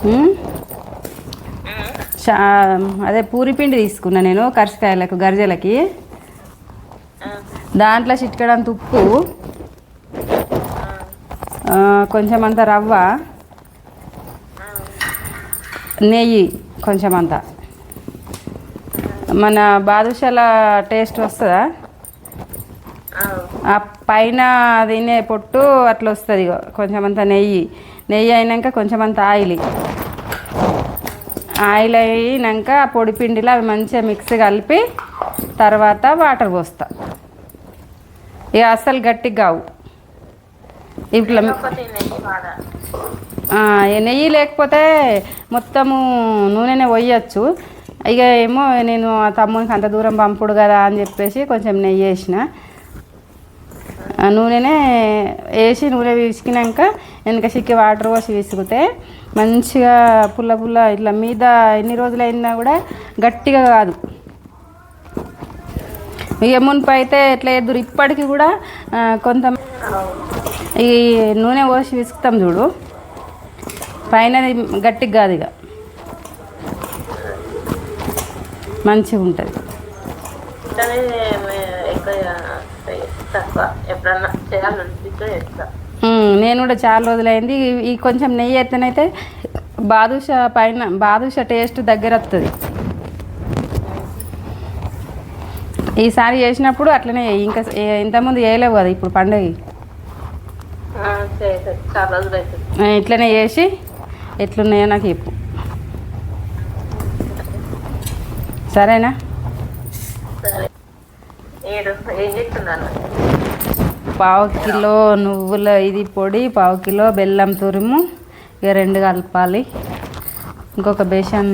ఉమ్, అదే పూరి పిండి తీసుకున్నా నేను కర్రకాయలకు గరిజలకి. దాంట్లో చిటికెడంత ఉప్పు, కొంచెం అంత రవ్వ, నెయ్యి కొంచెం అంత. మన బాదుషాల టేస్ట్ వస్తుందా? ఆ పైన తినే పొట్టు అట్లా వస్తుంది. కొంచెం అంత నెయ్యి, నెయ్యి అయినాక కొంచెం అంత ఆయిల్, ఆయిల్ అయినాక ఆ పొడి పిండిలో అవి మంచిగా మిక్స్ కలిపి తర్వాత వాటర్ పోస్తా. ఇక అస్సలు గట్టిగా కావు ఇట్లా. నెయ్యి లేకపోతే మొత్తము నూనెనే పోయొచ్చు. ఇక ఏమో నేను ఆ తమ్మునికి అంత దూరం పంపుడు కదా అని చెప్పేసి కొంచెం నెయ్యి వేసిన. నూనెనే వేసి నూనె పిసికినాక వెనక చిక్కి వాటర్ పోసి విసిగితే మంచిగా పుల్ల పుల్ల ఇట్లా మీద ఎన్ని రోజులు అయినా కూడా గట్టిగా కాదు. ఇక మునుపు అయితే ఎట్లా ఎదురు ఇప్పటికి కూడా కొంత ఈ నూనె పోసి విసుకుతాం చూడు, పైన గట్టిగా కాదు, ఇక మంచిగా ఉంటుంది. నేను కూడా చాలా రోజులైంది. ఈ కొంచెం నెయ్యి ఎత్తనైతే బాదుషా పైన బాదుషా టేస్ట్ దగ్గర వస్తుంది. ఈసారి చేసినప్పుడు అట్లనే ఇంకా ఇంతకుముందు వేయలేవు కదా ఇప్పుడు పండుగ, ఇట్లనే చేసి ఎట్లున్నాయో నాకు చెప్పు, సరేనా? పావు కిలో నువ్వుల ఇది పొడి, పావు కిలో బెల్లం తురుము, ఇక 2 కలపాలి. ఇంకొక బేషన్,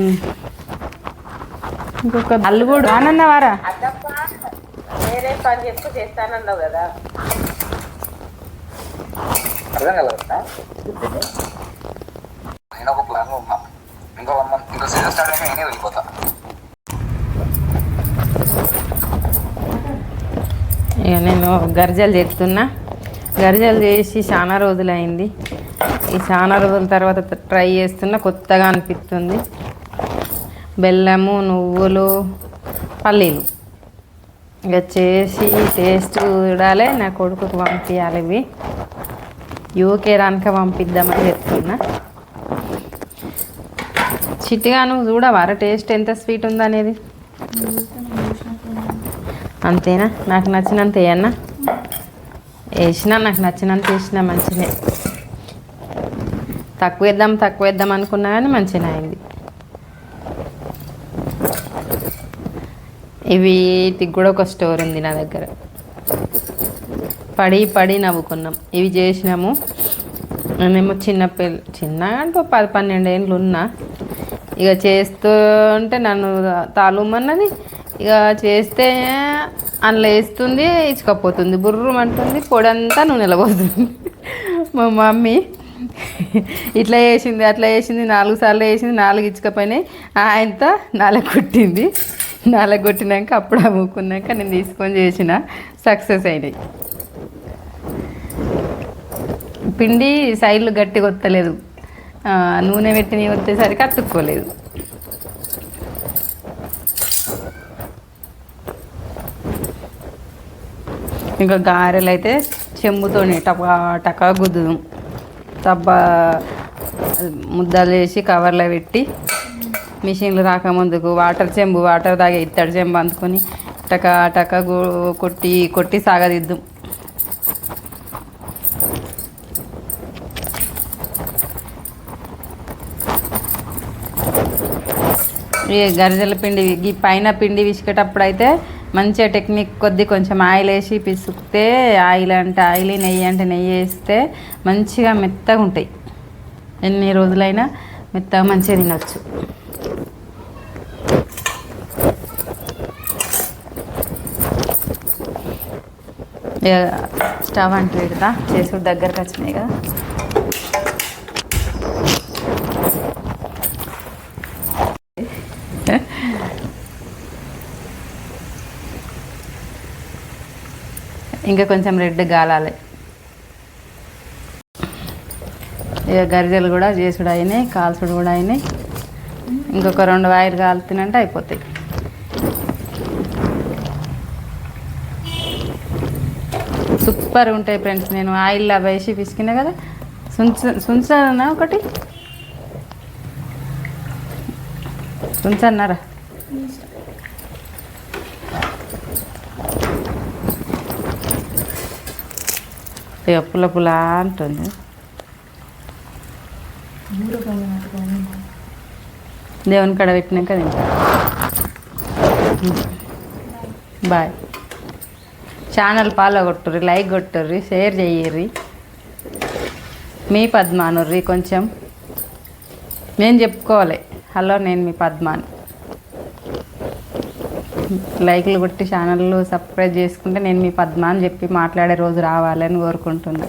ఇంకొక అల్లుగుడు ఆనన్నవారా వేరే పని చెప్పు చేస్తానన్నావు కదా. అర్థం కలగదా? నేను ఒక ప్లాన్ ఉన్నా. ఇంకో 1 month ఇంకో సీజన్ స్టార్ట్ అయ్యాక నేనే వెళ్ళిపోతా. ఇక నేను గరిజలు చేస్తున్నా. గరిజలు చేసి చాలా రోజులైంది. ఈ చాలా రోజుల తర్వాత ట్రై చేస్తున్నా, కొత్తగా అనిపిస్తుంది. బెల్లము, నువ్వులు, పల్లీలు ఇక చేసి టేస్ట్ చూడాలి. నా కొడుకుకు పంపించాలి. ఇవి యూకే రానిక పంపిద్దామని చెప్తున్నా. చిట్టిగా నువ్వు చూడవారా టేస్ట్ ఎంత స్వీట్ ఉందనేది? అంతేనా? నాకు నచ్చినంత వేయన్నా? వేసినా, నాకు నచ్చినంత వేసినా మంచిగా. తక్కువ వేద్దాం అనుకున్నా కానీ మంచిగా అయింది. వీటికి కూడా ఒక స్టోర్ ఉంది నా దగ్గర. పడి నవ్వుకున్నాం. ఇవి చేసినాము. నేనేమో చిన్న అంటే 10-12 ఏళ్ళు ఉన్నా. ఇక చేస్తుంటే నన్ను తాళుమన్నది. ఇక చేస్తే అందులో వేస్తుంది, ఇచ్చుకపోతుంది, బుర్రమంటుంది, పొడంతా నూనెలో పోతుంది. మా మమ్మీ ఇట్లా వేసింది అట్లా వేసింది, 4 సార్లు వేసింది, 4 ఇచ్చుకపోయినాయి. ఆయనతో 4 కొట్టింది. 4 కొట్టినాక అప్పుడు అమ్ముకున్నాక నేను తీసుకొని చేసిన, సక్సెస్ అయినాయి. పిండి సైడ్లు గట్టిగా వత్తలేదు, నూనె పెట్టి వచ్చేసరికి అతుక్కోలేదు. ఇంకా గారెలు అయితే చెంబుతోనే టకా గుద్దుదాం. ముద్దలు వేసి కవర్లో పెట్టి మిషన్లు రాకముందుకు వాటర్ తాగే ఇత్తడి చెంబు అందుకొని టకా కొట్టి సాగదిద్దాం. ఈ గరిజల పిండి ఈ పైన పిండి విసికేటప్పుడు అయితే మంచిగా టెక్నిక్ కొద్ది కొంచెం ఆయిల్ వేసి పిసికితే, ఆయిల్ అంటే ఆయిల్, నెయ్యి అంటే నెయ్యి వేస్తే మంచిగా మెత్తగా ఉంటాయి. ఎన్ని రోజులైనా మెత్తగా మంచిగా తినవచ్చు. స్టవ్ అంటే పెడతా, చేసుడు దగ్గరకు వచ్చినాయి కదా. ఇంకా కొంచెం రెడ్ గాలాలి. ఇక గరిజలు కూడా చేసుడు అయినాయి, కాల్చుడు కూడా అయినాయి. ఇంకొక 2 వాయిలు కాలుతున్నంటే అయిపోతాయి. సూపర్ ఉంటాయి ఫ్రెండ్స్. నేను ఆయిల్ అవి వేసి పిసికినా కదా, సుంచనా ఒకటి సుంచన్నారా? ఇక పుల్ల పుల్ల అంటుంది. దేవుని కాడ పెట్టినాక తింటా. బాయ్. ఛానల్ ఫాలో కొట్టుర్రి, లైక్ కొట్టుర్రి, షేర్ చెయ్యర్రి. మీ పద్మానుర్రి కొంచెం నేను చెప్పుకోవాలి, హలో నేను మీ పద్మాని. లైక్లు కొట్టి ఛానల్ సబ్స్క్రైబ్ చేసుకుంటే నేను మీ పద్మ అని చెప్పి మాట్లాడే రోజు రావాలని కోరుకుంటున్నా.